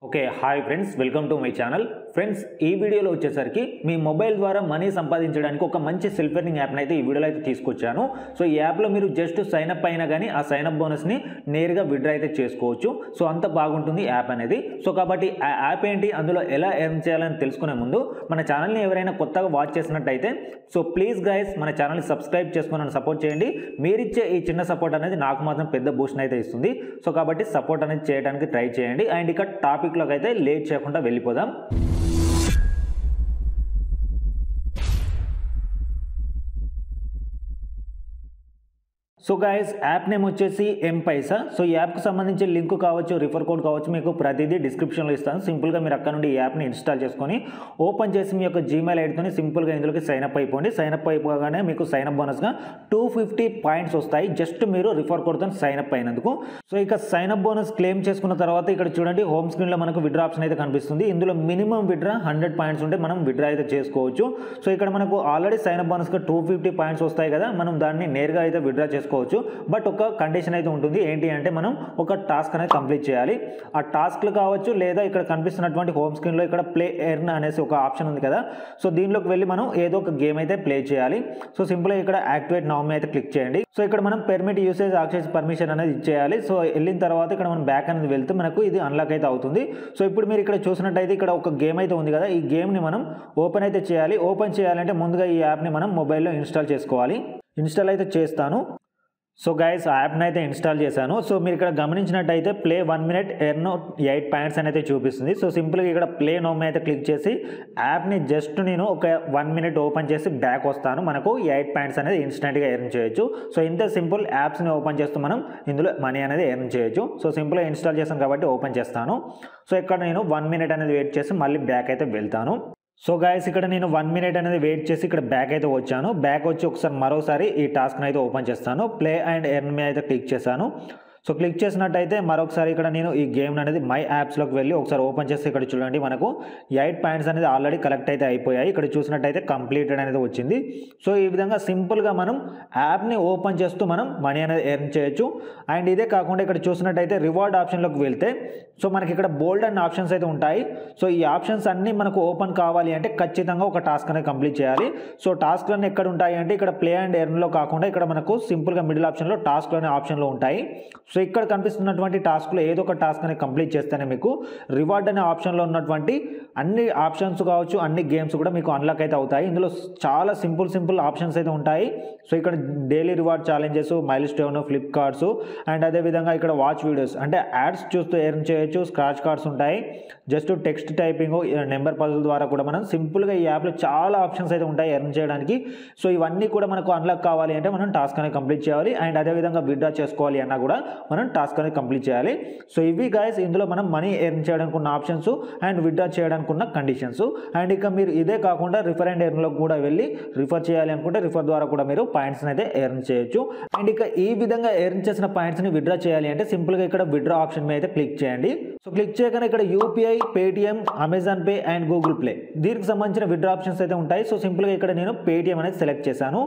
Okay hi friends, welcome to my channel. Friends, ఈ వీడియోలో వచ్చేసరికి మీ మొబైల్ ద్వారా మనీ సంపాదించడానికి ఒక మంచి సెల్ఫ్ ఎర్నింగ్ యాప్ని అయితే ఈ వీడియోలో అయితే తీసుకొచ్చాను. సో ఈ యాప్లో మీరు జస్ట్ సైన్ అప్ అయినా కానీ ఆ సైన్ అప్ బోనస్ని నేరుగా విత్డ్రా అయితే చేసుకోవచ్చు. సో అంత బాగుంటుంది యాప్ అనేది. సో కాబట్టి ఆ యాప్ ఏంటి, అందులో ఎలా ఎర్న్ చేయాలని తెలుసుకునే ముందు మన ఛానల్ని ఎవరైనా కొత్తగా వాచ్ చేసినట్టయితే సో ప్లీజ్ గైస్ మన ఛానల్ని సబ్స్క్రైబ్ చేసుకుని నన్ను సపోర్ట్ చేయండి. మీరిచ్చే ఈ చిన్న సపోర్ట్ అనేది నాకు మాత్రం పెద్ద బూస్ట్ అయితే ఇస్తుంది. సో కాబట్టి సపోర్ట్ అనేది చేయడానికి ట్రై చేయండి. అండ్ ఇక టాపిక్లోకి అయితే లేట్ చేయకుండా వెళ్ళిపోదాం. సో గైస్, యాప్ నేమ్ వచ్చేసి M-Paisa. సో ఈ యాప్కి సంబంధించి లింక్ కావచ్చు, రిఫర్ కోడ్ కావచ్చు, మీకు ప్రతిదీ డిస్క్రిప్షన్లో ఇస్తాను. సింపుల్గా మీరు అక్కడ నుండి ఈ యాప్ని ఇన్స్టాల్ చేసుకొని ఓపెన్ చేసి మీ యొక్క జీమెయిల్ ఐడితోని సింపుల్గా ఇందులోకి సైన్అప్ అయిపోండి. సైన్అప్ అయిపోగానే మీకు సైన్అప్ బోనస్గా 250 పాయింట్స్ వస్తాయి, జస్ట్ మీరు రిఫర్ కోడ్తో సైన్అప్ అయినందుకు. సో ఇక సైన్అప్ బోనస్ క్లెయిమ్ చేసుకున్న తర్వాత ఇక్కడ చూడండి, హోమ్ స్క్రీన్లో మనకు విత్డ్రా ఆప్షన్ అయితే కనిపిస్తుంది. ఇందులో మినిమం విత్డ్రా 100 పాయింట్స్ ఉంటే మనం విత్డ్రా అయితే చేసుకోవచ్చు. సో ఇక్కడ మనకు ఆల్రెడీ సైన్అప్ బోనస్గా 250 పాయింట్స్ వస్తాయి కదా, మనం దాన్ని నేరుగా అయితే విత్డ్రా చేసుకోవచ్చు. బట్ ఒక కండిషన్ అయితే ఉంటుంది. ఏంటి అంటే మనం ఒక టాస్క్ అనేది కంప్లీట్ చేయాలి. ఆ టాస్క్లు కావచ్చు, లేదా ఇక్కడ కనిపిస్తున్నటువంటి హోమ్ స్క్రీన్లో ఇక్కడ ప్లే ఎర్న్ అనేసి ఒక ఆప్షన్ ఉంది కదా, సో దీనిలోకి వెళ్ళి మనం ఏదో ఒక గేమ్ అయితే ప్లే చేయాలి. సో సింపుల్గా ఇక్కడ యాక్టివేట్ నౌ అయితే క్లిక్ చేయండి. సో ఇక్కడ మనం పెర్మిట్ యూసేజ్ యాక్సెస్ పర్మిషన్ అనేది ఇచ్చేయాలి. సో వెళ్ళిన తర్వాత ఇక్కడ మనం బ్యాక్ అనేది వెళ్తే మనకు ఇది అన్లాక్ అయితే అవుతుంది. సో ఇప్పుడు మీరు ఇక్కడ చూసినట్టయితే ఇక్కడ ఒక గేమ్ అయితే ఉంది కదా, ఈ గేమ్ని మనం ఓపెన్ అయితే చేయాలి. ఓపెన్ చేయాలంటే ముందుగా ఈ యాప్ని మనం మొబైల్లో ఇన్స్టాల్ చేసుకోవాలి. ఇన్స్టాల్ అయితే చేస్తాను. సో గైస్, ఆ యాప్ని అయితే ఇన్స్టాల్ చేశాను. సో మీరు ఇక్కడ గమనించినట్టయితే ప్లే 1 minute ఎర్న్ 8 పాయింట్స్ అనేది చూపిస్తుంది. సో సింపుల్గా ఇక్కడ ప్లే నౌ అయితే క్లిక్ చేసి యాప్ని జస్ట్ నేను ఒక 1 minute ఓపెన్ చేసి బ్యాక్ వస్తాను. మనకు 8 పాయింట్స్ అనేది ఇన్స్టెంట్గా ఎర్న్ చేయొచ్చు. సో ఇంత సింపుల్ యాప్స్ని ఓపెన్ చేస్తూ మనం ఇందులో మనీ అనేది ఎర్న్ చేయొచ్చు. సో సింపుల్గా ఇన్స్టాల్ చేశాను కాబట్టి ఓపెన్ చేస్తాను. సో ఇక్కడ నేను 1 minute అనేది వెయిట్ చేసి మళ్ళీ బ్యాక్ అయితే వెళ్తాను. సో గైస్, ఇక్కడ నేను 1 minute అనేది వెయిట్ చేసి ఇక్కడ బ్యాక్ అయితే వచ్చాను. బ్యాక్ వచ్చి ఒకసారి మరోసారి ఈ టాస్క్ని అయితే ఓపెన్ చేస్తాను. ప్లే అండ్ ఎర్న్ మీ అయితే క్లిక్ చేశాను. సో క్లిక్ చేసినట్టయితే మరొకసారి ఇక్కడ నేను ఈ గేమ్ అనేది మై యాప్స్లోకి వెళ్ళి ఒకసారి ఓపెన్ చేసి ఇక్కడ చూడండి, మనకు 8 పాయింట్స్ అనేది ఆల్రెడీ కలెక్ట్ అయితే అయిపోయాయి. ఇక్కడ చూసినట్టయితే కంప్లీటెడ్ అనేది వచ్చింది. సో ఈ విధంగా సింపుల్గా మనం యాప్ని ఓపెన్ చేస్తూ మనం మనీ అనేది ఎర్న్ చేయొచ్చు. అండ్ ఇదే కాకుండా ఇక్కడ చూసినట్టయితే రివార్డ్ ఆప్షన్లోకి వెళ్తే సో మనకి ఇక్కడ బోల్డ్ అండ్ ఆప్షన్స్ అయితే ఉంటాయి. సో ఈ ఆప్షన్స్ అన్నీ మనకు ఓపెన్ కావాలి అంటే ఖచ్చితంగా ఒక టాస్క్ అనేది కంప్లీట్ చేయాలి. సో టాస్క్లన్నీ ఎక్కడ ఉంటాయి అంటే ఇక్కడ ప్లే అండ్ ఎర్న్లో కాకుండా ఇక్కడ మనకు సింపుల్గా మిడిల్ ఆప్షన్లో టాస్క్లు అనే ఆప్షన్లో ఉంటాయి. సో ఇక్కడ కనిపిస్తున్నటువంటి టాస్క్లో ఏదో ఒక టాస్క్ అనేది కంప్లీట్ చేస్తేనే మీకు రివార్డ్ అనే ఆప్షన్లో ఉన్నటువంటి అన్ని ఆప్షన్స్ కావచ్చు, అన్ని గేమ్స్ కూడా మీకు అన్లాక్ అయితే అవుతాయి. ఇందులో చాలా సింపుల్ ఆప్షన్స్ అయితే ఉంటాయి. సో ఇక్కడ daily reward challenges, mile stone, flip cards, and అదేవిధంగా ఇక్కడ వాచ్ వీడియోస్ అంటే యాడ్స్ చూస్తూ ఎర్న్ చేయొచ్చు. స్క్రాచ్ కార్డ్స్ ఉంటాయి. Just text typing, number puzzle ద్వారా కూడా మనం సింపుల్గా ఈ యాప్లో చాలా ఆప్షన్స్ అయితే ఉంటాయి ఎర్న్ చేయడానికి. సో ఇవన్నీ కూడా మనకు అన్లాక్ కావాలి అంటే మనం టాస్క్ అనేది కంప్లీట్ చేయాలి. అండ్ అదేవిధంగా విత్డ్రా చేసుకోవాలి అన్నా కూడా మనం టాస్క్ అనేది కంప్లీట్ చేయాలి. సో ఇవి గైస్, ఇందులో మనం మనీ ఎర్న్ చేయడానికి ఉన్న ఆప్షన్స్ అండ్ విత్డ్రా చేయడానికి ఉన్న కండిషన్స్. అండ్ ఇక మీరు ఇదే కాకుండా రిఫర్ అండ్ ఎర్న్లో కూడా వెళ్ళి రిఫర్ చేయాలి అనుకుంటే రిఫర్ ద్వారా కూడా మీరు పాయింట్స్ అయితే ఎర్న్ చేయొచ్చు. అండ్ ఇక ఈ విధంగా ఎర్న్ చేసిన పాయింట్స్ని విత్డ్రా చేయాలి అంటే సింపుల్గా ఇక్కడ విత్డ్రా ఆప్షన్ మీద అయితే క్లిక్ చేయండి. సో క్లిక్ చేయగానే ఇక్కడ UPI, Paytm, Amazon pay and Google play దీనికి సంబంధించిన విత్డ్రా ఆప్షన్స్ అయితే ఉంటాయి. సో సింపుల్గా ఇక్కడ నేను పేటిఎం అనేది సెలెక్ట్ చేశాను.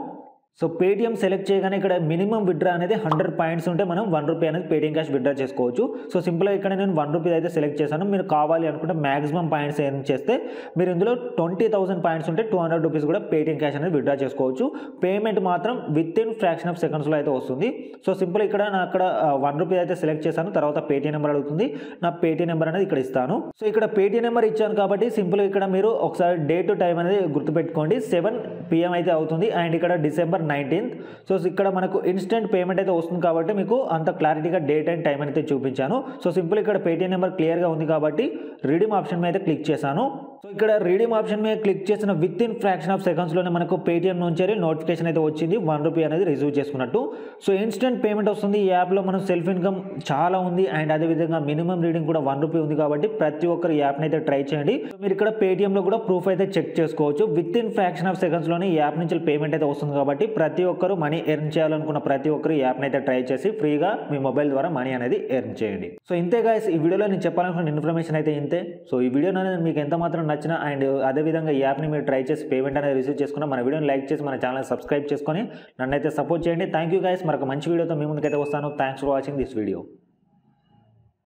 సో పేటిఎం సెలెక్ట్ చేయగానే ఇక్కడ మినిమం విత్డ్రా అనేది 100 పాయింట్స్ ఉంటే మనం 1 రూపీ అనేది పేటిఎం క్యాష్ విత్డ్రా చేసుకోవచ్చు. సో సింపుల్గా ఇక్కడ నేను 1 రూపీ అయితే సెలెక్ట్ చేశాను. మీరు కావాలి అనుకుంటే మాక్సిమం పాయింట్స్ ఎర్న్ చేస్తే మీరు ఇందులో 20,000 పాయింట్స్ ఉంటే 200 రూపీస్ కూడా పేటిఎం క్యాష్ అనేది విత్డ్రా చేసుకోవచ్చు. పేమెంట్ మాత్రం విత్ ఇన్ ఫ్రాక్షన్ ఆఫ్ సెకండ్స్లో అయితే వస్తుంది. సో సింపుల్ ఇక్కడ నా అక్కడ 1 రూపీ అయితే సెలెక్ట్ చేశాను. తర్వాత పేటిఎం నెంబర్ అడుగుతుంది. నా పేటిఎం నెంబర్ అనేది ఇక్కడ ఇస్తాను. సో ఇక్కడ పేటిఎం నెంబర్ ఇచ్చాను కాబట్టి సింపుల్గా ఇక్కడ మీరు ఒకసారి డేట్ టైం అనేది గుర్తుపెట్టుకోండి. 7 PM అయితే అవుతుంది. అండ్ ఇక్కడ December 19th. సో ఇక్కడ మనకు ఇన్స్టెంట్ పేమెంట్ అయితే వస్తుంది కాబట్టి మీకు అంత క్లారిటీగా డేట్ అండ్ టైం అయితే చూపించాను. సో సింపుల్ ఇక్కడ పేటిఎం నెంబర్ క్లియర్గా ఉంది కాబట్టి రీడీమ్ ఆప్షన్ మీద క్లిక్ చేశాను. సో ఇక్కడ రీడీమ్ ఆప్షన్ మీద క్లిక్ చేసిన విత్ ఇన్ ఫ్రాక్షన్ ఆఫ్ సెకండ్స్లోనే మనకు పేటిఎం నుంచి నోటిఫికేషన్ అయితే వచ్చింది 1 రూపీ అనేది రిసీవ్ చేసుకున్నట్టు. సో ఇన్స్టెంట్ పేమెంట్ వస్తుంది. ఈ యాప్లో మనం సెల్ఫ్ ఇన్కమ్ చాలా ఉంది. అండ్ అదేవిధంగా మినిమం రీడింగ్ కూడా 1 రూపీ ఉంది కాబట్టి ప్రతి ఒక్కరు ఈ యాప్ని అయితే ట్రై చేయండి. సో మీరు ఇక్కడ పేటిఎంలో కూడా ప్రూఫ్ అయితే చెక్ చేసుకోవచ్చు. విత్ ఇన్ ఫ్రాక్షన్ ఆఫ్ సెకండ్స్లోనే ఈ యాప్ నుంచి పేమెంట్ అయితే వస్తుంది కాబట్టి ప్రతి ఒక్కరు మనీ ఎర్న్ చేయాలనుకున్న ప్రతి ఒక్కరు ఈ యాప్ని అయితే ట్రై చేసి ఫ్రీగా మీ మొబైల్ ద్వారా మనీ అనేది ఎర్న్ చేయండి. సో ఇంతే గైస్, ఈ వీడియోలో నేను చెప్పాలనుకున్న ఇన్ఫర్మేషన్ అయితే ఇంతే. సో ఈ వీడియో అనేది మీకు ఎంత మాత్రం నచ్చినా అండ్ అదేవిధంగా ఈ యాప్ని మీరు ట్రై చేసి పేమెంట్ అనేది రిసీవ్ చేసుకున్న మన వీడియోని లైక్ చేసి మన ఛానల్ సబ్స్క్రైబ్ చేసుకొని నన్ను అయితే సపోర్ట్ చేయండి. Thank you guys. మరొక మంచి వీడియోతో మీ ముందుకైతే వస్తాను. Thanks for watching this video.